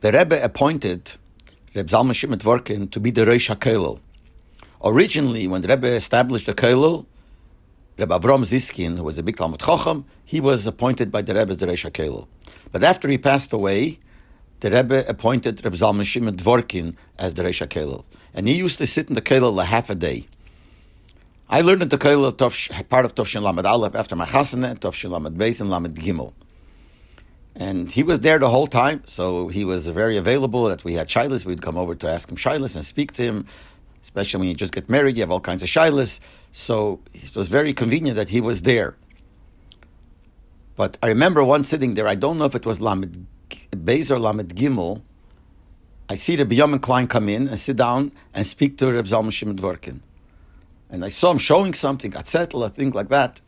The Rebbe appointed Reb Zalman Shimon Dvorkin to be the Rosh HaKollel. Originally, when the Rebbe established the Kollel, Rebbe Avram Ziskin, who was a big Talmud Chacham, he was appointed by the Rebbe as the Rosh HaKollel. But after he passed away, the Rebbe appointed Reb Zalman Shimon Dvorkin as the Rosh HaKollel. And he used to sit in the Kollel a half a day. I learned in the Kollel part of Tovshin Lamed Aleph after my Chasana, Tovshin Lamed Beis, and Lamed Gimel. And he was there the whole time, so he was very available. That we had shilas, we'd come over to ask him shilas and speak to him. Especially when you just get married, you have all kinds of shilas. So it was very convenient that he was there. But I remember once sitting there, I don't know if it was Lamed Beis or Lamed Gimel. I see Rabbi Yomen Klein come in and sit down and speak to Reb Zalman Shimon Dvorkin. And I saw him showing something, a thing like that.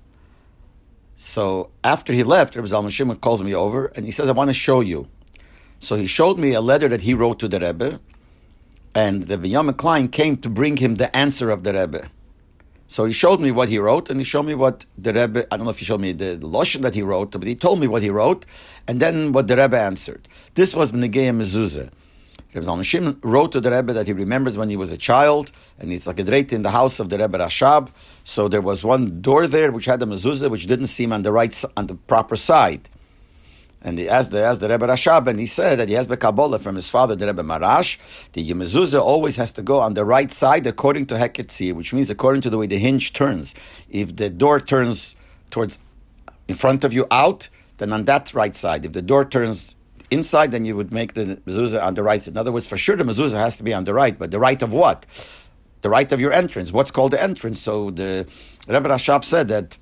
So after he left, Rebbe Zalman Shimon calls me over and he says, I want to show you. So he showed me a letter that he wrote to the Rebbe, and Rabbi Yomen Klein came to bring him the answer of the Rebbe. So he showed me what he wrote, and he showed me what the Rebbe, I don't know if he showed me the Loshen that he wrote, but he told me what he wrote, and then what the Rebbe answered. This was B'negei Mezuzah. Rebbe Zalman Shimon wrote to the Rebbe that he remembers when he was a child, and it's like a dreit in the house of the Rebbe Rashab. So there was one door there which had a mezuzah which didn't seem on the proper side. And he asked the Rebbe Rashab, and he said that he has the Kabbalah from his father, the Rebbe Marash. The mezuzah always has to go on the right side according to Heketzir, which means according to the way the hinge turns. If the door turns towards in front of you out, then on that right side. If the door turns inside, then you would make the mezuzah on the right side. In other words, for sure the mezuzah has to be on the right, but the right of what? The right of your entrance. What's called the entrance? So the Rebbe Rashab said that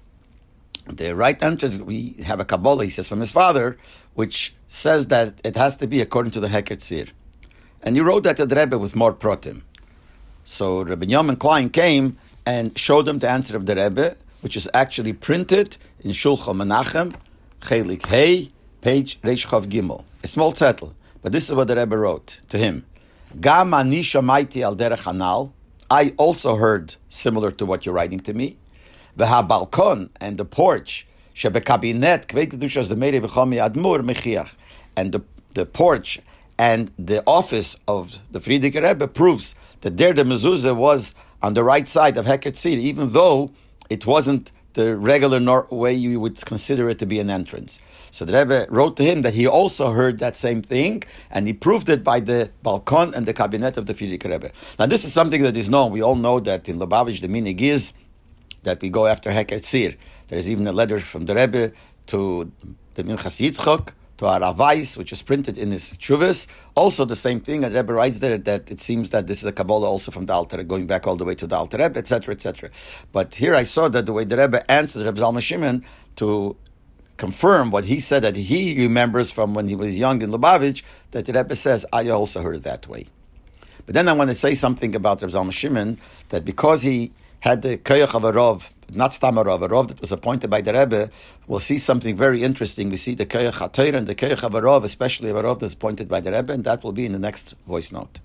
the right entrance, we have a Kabbalah, he says, from his father, which says that it has to be according to the Heketzir. And he wrote that to the Rebbe with more protim. So Rabbi Yomen Klein came and showed him the answer of the Rebbe, which is actually printed in Shulchan Menachem, Chelik Hey, page Reish Chav Gimel. A small zettel. But this is what the Rebbe wrote to him. Gam ani shamaiti al derech hanal. I also heard similar to what you're writing to me. V'ha balkon and the porch shebekabinet kvei kedushas demeri v'chomi admur mechiach. And the porch and the office of the Frierdiker Rebbe proves that there the mezuzah was on the right side of Heketzir, even though it wasn't the regular way you would consider it to be an entrance. So the Rebbe wrote to him that he also heard that same thing, and he proved it by the balkon and the cabinet of the Frierdiker Rebbe. Now this is something that is known. We all know that in Lubavitch the minig is that we go after Heketzir. There's even a letter from the Rebbe to the Minchas Yitzchok, to our Ravais, which is printed in his Chuvas. Also the same thing, and the Rebbe writes there that it seems that this is a Kabbalah also from the Alter, going back all the way to the Alter Rebbe, etc., etc. But here I saw that the way the Rebbe answered Reb Zalman Shimon to confirm what he said that he remembers from when he was young in Lubavitch, that the Rebbe says, I also heard it that way. But then I want to say something about Reb Zalman Shimon, that because he had the koyach of a rov, not stam a rov that was appointed by the Rebbe, we'll see something very interesting. We see the koyach HaTorah and the koyach of a rov, especially a rov that's appointed by the Rebbe, and that will be in the next voice note.